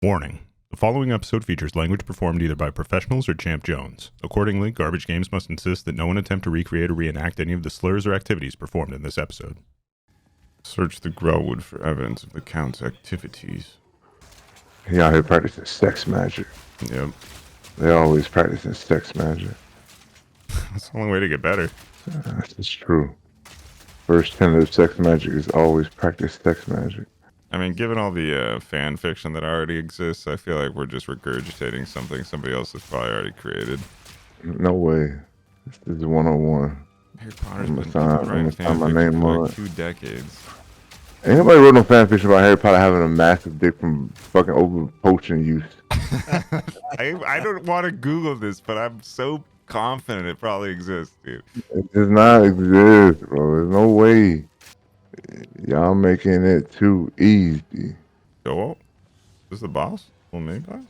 Warning. The following episode features language performed either by professionals or Champp Jones. Accordingly, Garbage Games must insist that no one attempt to recreate or reenact any of the slurs or activities performed in this episode. Search the Grellwood for evidence of the Count's activities. He out here practicing sex magic. Yep. They always practicing sex magic. That's the only way to get better. That's true. First tenet of sex magic is always practice sex magic. I mean, given all the fan fiction that already exists, I feel like we're just regurgitating something somebody else has probably already created. No way. This is 101. Harry Potter's I'm been gonna sign my name for on like it. 2 decades. Ain't nobody wrote no fan fiction about Harry Potter having a massive dick from fucking over potion use. I don't want to Google this, but I'm so confident it probably exists, dude. It does not exist, bro. There's no way. Y'all making it too easy. So, is this the boss? Little mini boss?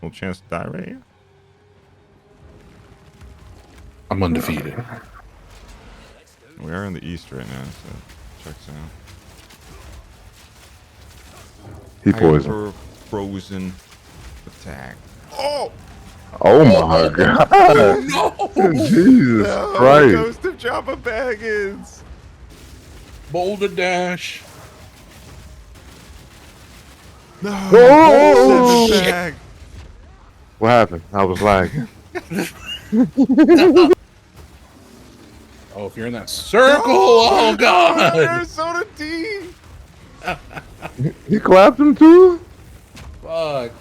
Little chance to die right here? I'm undefeated. We are in the east right now, so checks out. He poisoned. Hyper frozen attack. Oh! Oh my god. Oh, no! Jesus No, Christ. Ghost of Jabba Baggins! Boulder Dash. No! Oh! Send it back. What happened? I was lagging. Oh, if you're in that circle, oh god! Arizona D! He clapped him too? Fuck.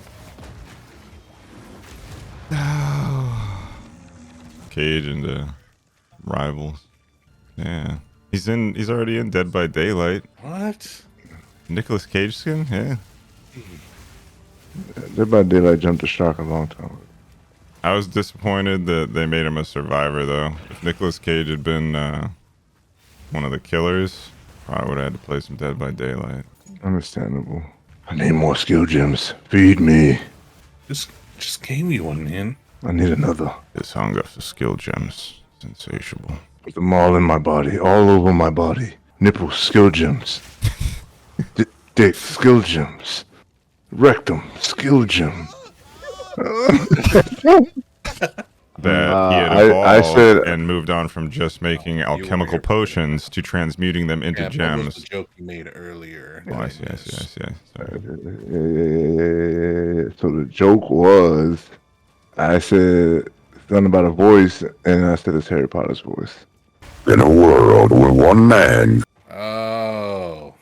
Cage and rivals. Yeah. He's already in Dead by Daylight. What? Nicolas Cage skin? Yeah. Dead by Daylight jumped the shark a long time ago. I was disappointed that they made him a survivor, though. If Nicolas Cage had been one of the killers, probably would have had to play some Dead by Daylight. Understandable. I need more skill gems. Feed me. Just gave you one, man. I need another. This hunger for skill gems is insatiable. Put them all in my body, all over my body. Nipples, skill gems. Dick, skill gems. Rectum, skill gem. That he had evolved and moved on from just making alchemical potions to transmuting them into Yeah, that gems. was the joke you made earlier. Oh, I see. Sorry. So the joke was, I said something about a voice, and I said it's Harry Potter's voice. In a world with one man. Oh.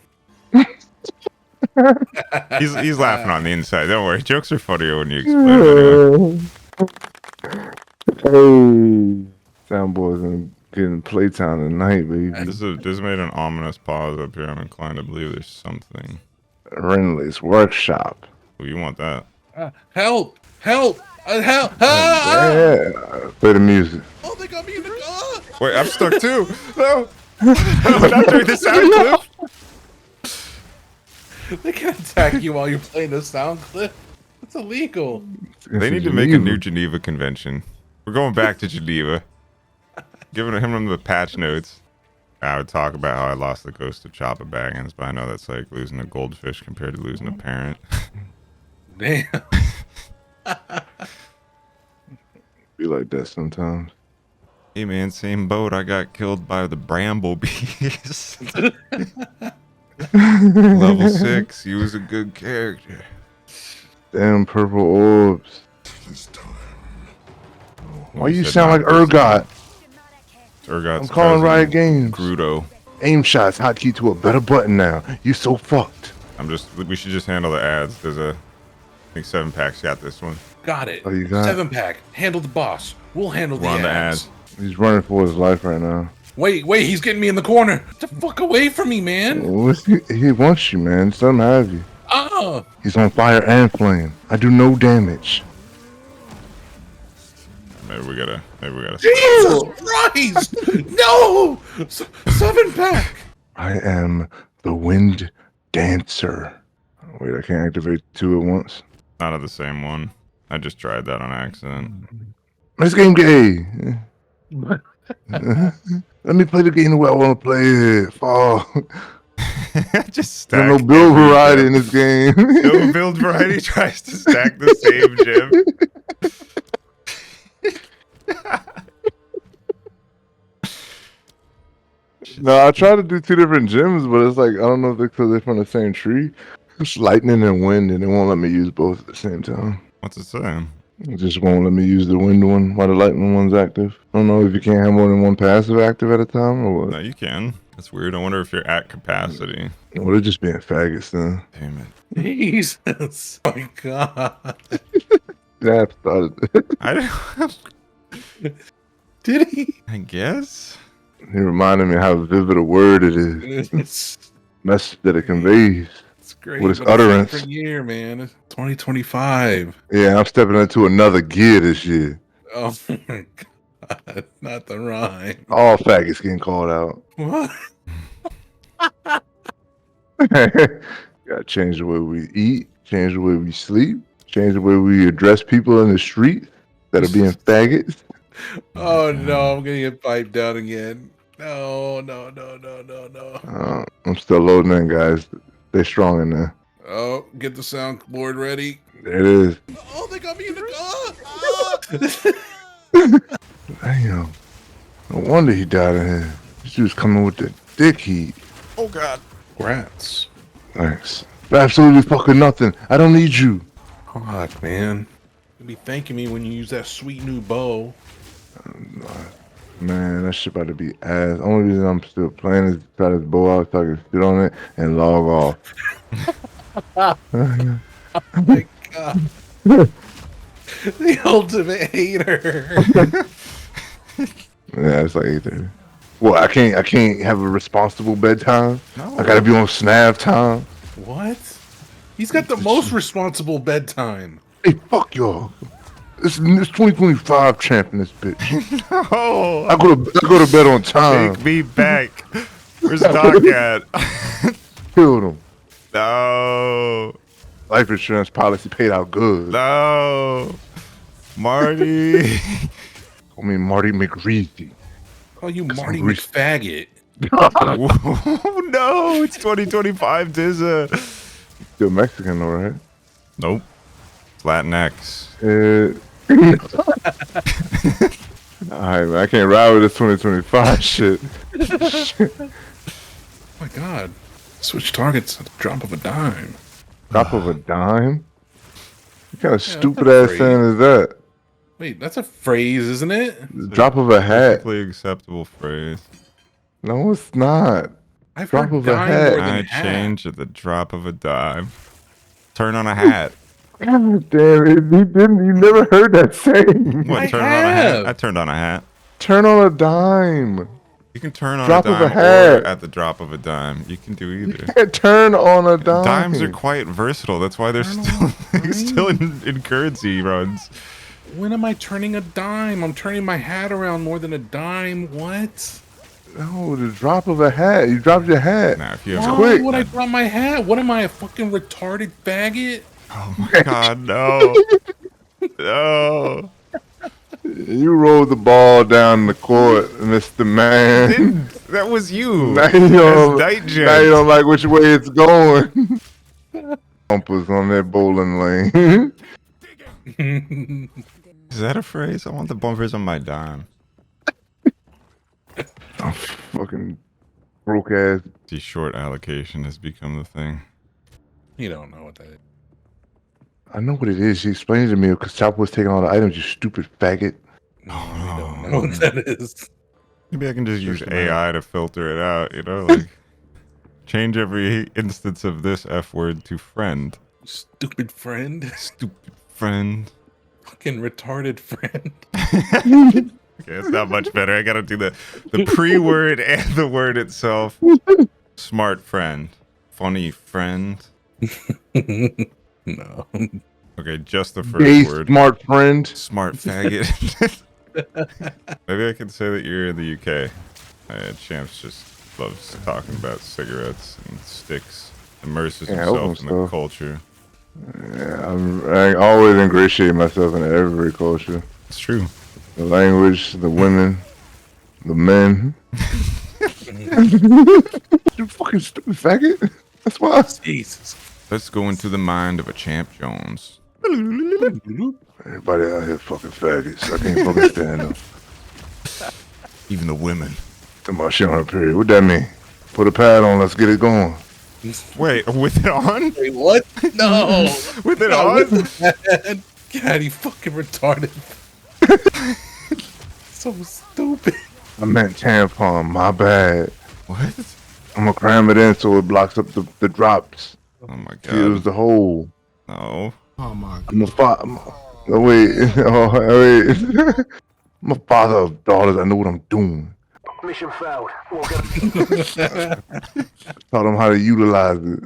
He's laughing on the inside. Don't worry. Jokes are funnier when you explain it anyway. Hey, Soundboy's gonna get in playtime tonight, baby. This made an ominous pause up here. I'm inclined to believe there's something. Renly's workshop. Oh, you want that? Help! Help! Help! Yeah, play the music. Oh, they got me in the car! Wait, I'm stuck too. No. Not during the sound clip. They can attack you while you're playing a sound clip. It's illegal. They need to make a new Geneva convention. We're going back to Geneva. Giving him the patch notes. I would talk about how I lost the ghost of Jabba Baggins, but I know that's like losing a goldfish compared to losing a parent. Damn. Be like that sometimes. Hey man, same boat. I got killed by the Bramblebees. Level 6. He was a good character. Damn purple orbs. Why you sound like Urgot? Urgot's I'm calling cousin, Riot Games. Grudo. Aim shots hotkey to a better button now. You so fucked. We should just handle the ads. There's I think 7-Pack's got this one. Got it. Oh, you got it? 7-pack. Handle the boss. We'll handle the We're on the ads. ads. He's running for his life right now. Wait, he's getting me in the corner. Get the fuck away from me, man. He wants you, man. Just let him have you. He's on fire and flame. I do no damage. Maybe we gotta. Jesus Christ! No! 7-pack! I am the wind dancer. Wait, I can't activate 2 at once. Not of the same one. I just tried that on accident. This game gay. Let me play the game the way I want to play it. Fall. Just There's stack no build every variety gem. in this game. No build variety tries to stack the same gem. No, I tried to do 2 different gems, but it's like I don't know if they're from the same tree. It's lightning and wind, and it won't let me use both at the same time. What's it say? It just won't let me use the wind one while the lightning one's active. I don't know if you can't have more than one passive active at a time or what. No, you can. That's weird. I wonder if you're at capacity. Or they're just being faggots then. Damn it. Jesus. Oh my God. Yeah, I started. I don't. Did he? I guess. He reminded me how vivid a word it is. It's Message that it conveys. great. With its but it's a utterance. different year, man. It's 2025. Yeah, I'm stepping into another gear this year. Oh my God. Not the rhyme. All faggots getting called out. What? Gotta change the way we eat, change the way we sleep, change the way we address people in the street that are being faggots. Oh no, I'm gonna get piped down again. No. I'm still loading in, guys. Stay strong in there. Oh, get the soundboard ready. There it is. Oh, they got me in the Damn. No wonder he died in here. She was coming with the dick heat. Oh, God. Rats. Thanks. Absolutely fucking nothing. I don't need you. Fuck, man. You'll be thanking me when you use that sweet new bow. Man, that shit about to be ass. Only reason I'm still playing is to try this bow out so I can sit on it and log off. Oh my God. The ultimate hater. Yeah, it's like 8:30. Well, I can't have a responsible bedtime. No. I gotta be on snav time. What? He's got the most responsible bedtime. Hey, fuck y'all. It's 2025 champ in this bitch. Oh, I go to bed on time. take me back. Where's Doc at? Killed him. No. Life insurance policy paid out good. No. Marty. Call me Marty McReezy. Oh, you Marty I'm McFaggot. Whoa, no, it's 2025, 𝓫𝓲𝓽𝓬𝓱. Still Mexican, though, right? Nope. It's Latinx. Alright, man. I can't ride with this 2025 shit. Oh my God. Switch targets at the drop of a dime. Drop of a dime? What kind of Yeah, stupid that's ass a saying is that? Wait, that's a phrase, isn't it? Drop of a hat. Perfectly acceptable phrase. No, it's not. I've Drop heard of a dime hat. more than I hat. change at the drop of a dime. Turn on a hat. God damn it. You never heard that saying. What, I turn on a hat? have. I turned on a hat. Turn on a dime. You can turn on Drop a of a dime hat. or at the drop of a dime. You can do either. Can't turn on a dime. Dimes are quite versatile. That's why they're still in currency runs. When am I turning a dime? I'm turning my hat around more than a dime. What? No, the drop of a hat. You dropped your hat. Now, if you Why have quick. would I drop my hat? What am I, a fucking retarded faggot? oh my God, no, no. You rolled the ball down the court, Mr. Man. That was you. Now you don't, That's night now you don't like which way it's going. Bumpers on that bowling lane. Is that a phrase? I want the bumpers on my dime. Oh, fucking broke ass. The short allocation has become the thing. You don't know what that is. I know what it is. She explained it to me because Chopper was taking all the items, you stupid faggot. No, I don't know what that is. Maybe I can just use Search them AI to filter it out, you know? Like, change every instance of this F word to friend. Stupid friend. Stupid friend. Fucking retarded friend. Okay, it's not much better. I gotta do the pre-word and the word itself. Smart friend. Funny friend. No. Okay, just the first Gay word. smart friend. Smart faggot. Maybe I could say that you're in the UK. Champs just loves talking about cigarettes and sticks. Immerses Yeah, himself in the stuff. culture. Yeah, I always ingratiate myself in every culture. It's true. The language, the women, the men. You fucking stupid faggot. That's why. Jesus. Let's go into the mind of a Champp Jones. Everybody out here fucking faggots. I can't fucking stand them. Even the women. Tomorrow shit on her period. What that mean? Put a pad on. Let's get it going. Wait, with it on? Wait, what? No. With it on? God, you fucking retarded. So stupid. I meant tampon. My bad. What? I'm gonna cram it in so it blocks up the drops. Oh my god. Fills the hole. No. Oh my god. I'm a father. Oh wait. Oh wait. I'm a father of daughters. I know what I'm doing. Mission failed. Taught them how to utilize it.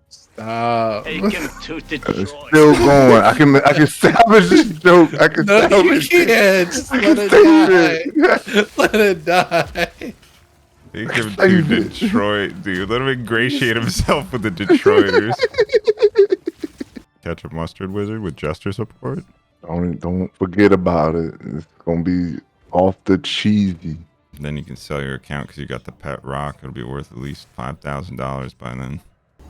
Stop. Taken to Detroit. It's still going. I can salvage this joke. I can No, you salvage it. can't. Just I let can it save die. it. Let it die. Take him to Detroit, dude. Let him ingratiate himself with the Detroiters. Ketchup mustard wizard with jester support. Don't forget about it. It's gonna be off the cheesy. Then you can sell your account because you got the pet rock. It'll be worth at least $5,000 by then.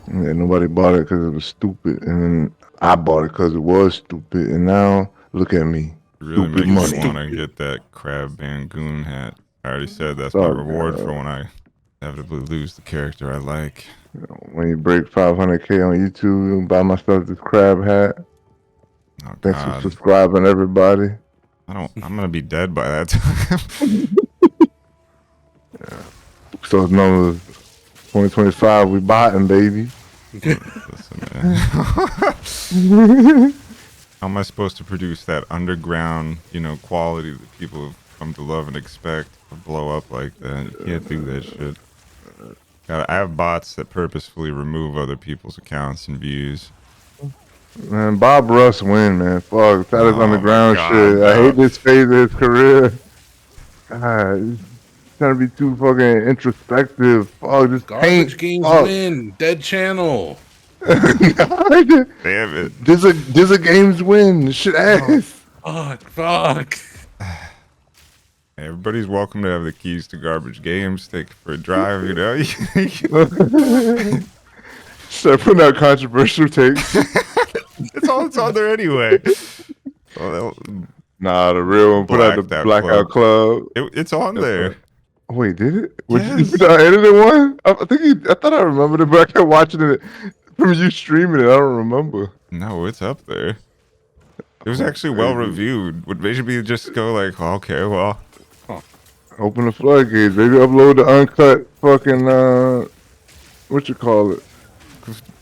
Yeah, nobody bought it because it was stupid, and then I bought it because it was stupid, and now look at me. It really Stupid makes money. me want to get that crab bangoon hat. I already said that's Oh, my reward God. for when I inevitably lose the character I like. When you break 500K on YouTube, you buy myself this crab hat. Oh Thanks for god. subscribing, everybody. I'm gonna be dead by that time. So it's numbers 2025. We botting, baby. Listen, man. How am I supposed to produce that underground, quality that people have come to love and expect to blow up like that? You can't do that shit. I have bots that purposefully remove other people's accounts and views. Man, Bob Russ win, man. Fuck, that is Oh underground my God, shit. I bro. hate this phase of his career. God, he's trying to be too fucking introspective. Fuck, just Garbage paint. games Fuck. win. Dead channel. Damn it. There's a games win. This shit ass. Fuck. Everybody's welcome to have the keys to garbage games. Take it for a drive, Start putting out controversial takes. It's on there anyway. Well, Nah, the real one put out the Blackout Club. it's on there. Wait, did it? What, Yes. you put out edited one? I thought I remembered it, but I kept watching it from you streaming it. I don't remember. No, it's up there. It was actually well reviewed. Would maybe just go like, oh, okay, well, Open the floodgates, baby. Upload the uncut fucking what you call it?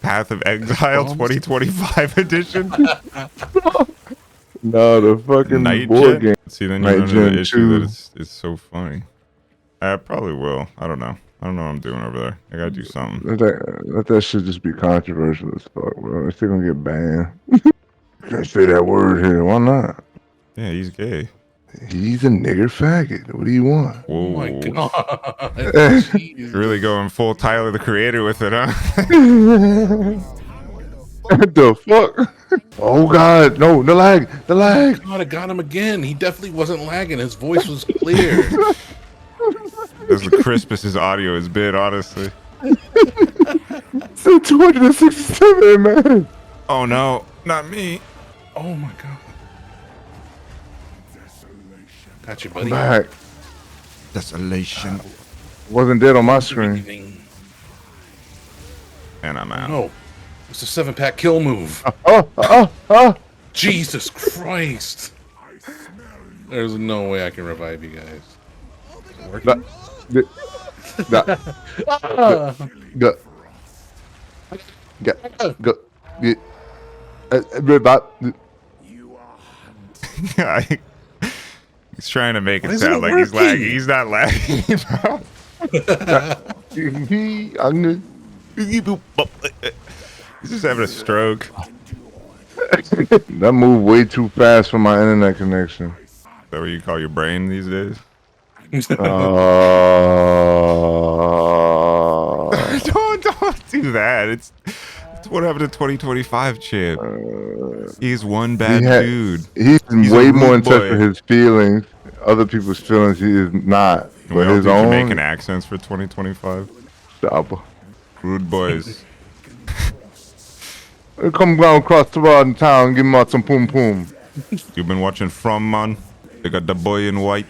Path of Exile 2025 edition. No, the fucking Night board game. See, then you Night run into Gen the issue 2. that it's so funny. I probably will. I don't know. I don't know what I'm doing over there. I gotta do something. Let that shit just be controversial as fuck, bro. It's still gonna get banned. Can't say that word here. Why not? Yeah, he's gay. He's a nigger faggot. What do you want? Whoa. Oh my god. You're really going full Tyler the Creator with it, huh? What the fuck? Oh god, no, the lag. God, I got him again. He definitely wasn't lagging. His voice was clear. That's the crispest his audio has been, honestly. It's at 267, man. Oh no, not me. Oh my god. Got you, I'm buddy. back. Desolation. Wasn't dead on my screen. And I'm out. No. It's a 7-pack kill move. Oh. Jesus Christ. There's no way I can revive you guys. Is it working? Go. He's trying to make it isn't sound it like he's working? lagging. He's not lagging, bro. He's just having a stroke. That moved way too fast for my internet connection. Is that what you call your brain these days? Don't do that. It's what happened to 2025 Champ. He's one bad dude. He's He's way a more in rude touch boy. with his feelings. Other people's feelings, he is not. Can But we all his do own Jamaican accents for 2025? Chopper. Rudeboiz. Come down across the road in town and give him out some poom poom. You've been watching From, man? They got the boy in white.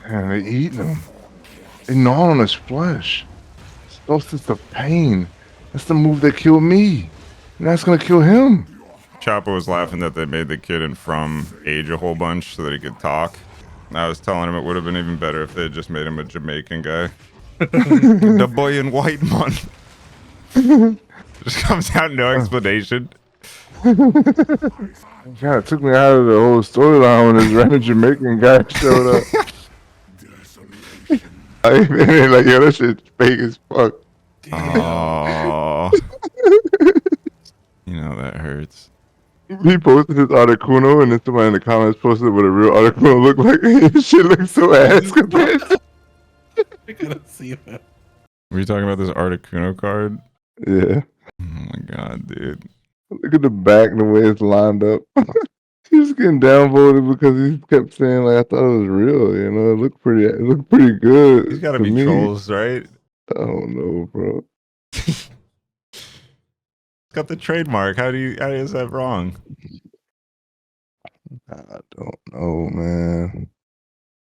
And they eating him. They gnaw on his flesh. It's those sense of pain. That's the move that killed me. And that's gonna kill him. Chopper was laughing that they made the kid in From age a whole bunch so that he could talk. And I was telling him it would have been even better if they had just made him a Jamaican guy. The boy in white, man. Just comes out, no explanation. Yeah, it took me out of the whole storyline when this random Jamaican guy showed up. Like, yo, that shit's fake as fuck. Oh. You know that hurts. He posted his Articuno, and then somebody in the comments posted what a real Articuno looked like. His shit looks so ass compared to... I gotta see that. Were you talking about this Articuno card? Yeah. Oh my god, dude. Look at the back and the way it's lined up. He was getting downvoted because he kept saying, like, I thought it was real, you know? It looked pretty good. He's gotta to be me. trolls, right? I don't know, bro. Got the trademark. How is that wrong? I don't know, man.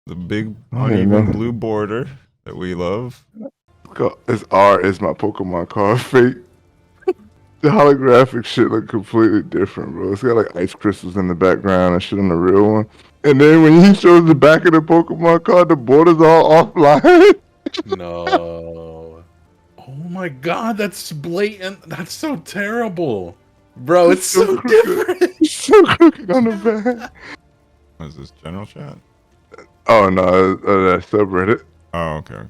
The big I don't uneven know. blue border that we love. This art is my Pokemon card fake. The holographic shit look completely different, bro. It's got like ice crystals in the background and shit on the real one. And then when he shows the back of the Pokemon card, the border's all offline. No. Oh my god, that's blatant. That's so terrible. Bro, it's so different. It's so crooked on the back. What is this, general chat? Oh no, that subreddit. Oh, okay.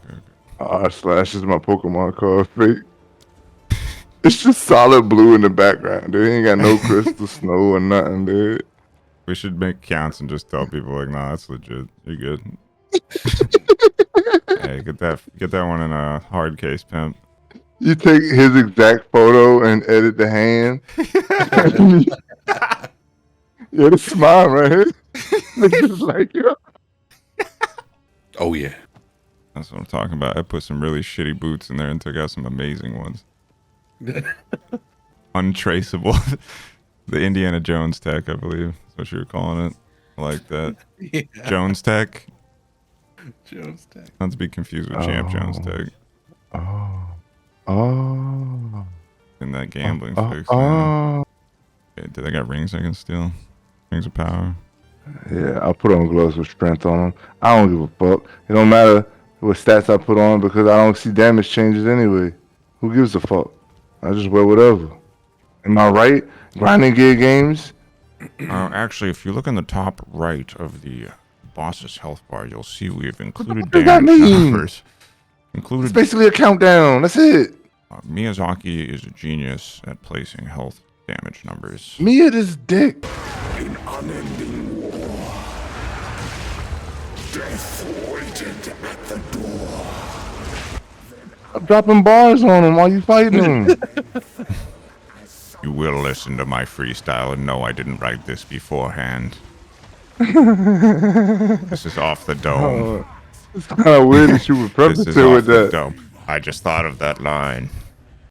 R/ is my Pokemon card fake. It's just solid blue in the background, dude. He ain't got no crystal snow or nothing, dude. We should make counts and just tell people like, nah, that's legit. You're good. Hey, get that one in a hard case, pimp. You take his exact photo and edit the hand. Yeah, the smile right here. Looks just like you. Oh yeah. That's what I'm talking about. I put some really shitty boots in there and took out some amazing ones. Untraceable. The Indiana Jones tech, I believe. That's what you were calling it. I like that. Yeah. Jones tech. Jones tech. Not to be confused with Champ Jones tech. Oh. In that gambling fix. Okay, did I got rings I can steal? Rings of power. Yeah, I put on gloves with strength on them. I don't give a fuck. It don't matter what stats I put on because I don't see damage changes anyway. Who gives a fuck? I just wear whatever. Am I right? Grinding gear games? Actually, if you look in the top right of the boss's health bar, you'll see we've included does that damage mean? numbers. It's Included. basically a countdown. That's it. Miyazaki is a genius at placing health damage numbers. Mia this dick. An unending war. Death waited at the door. I'm dropping bars on him while you fighting him. You will listen to my freestyle and know I didn't write this beforehand. This is off the dome. It's kind of weird that you would This is preface it off with the that. dome. I just thought of that line.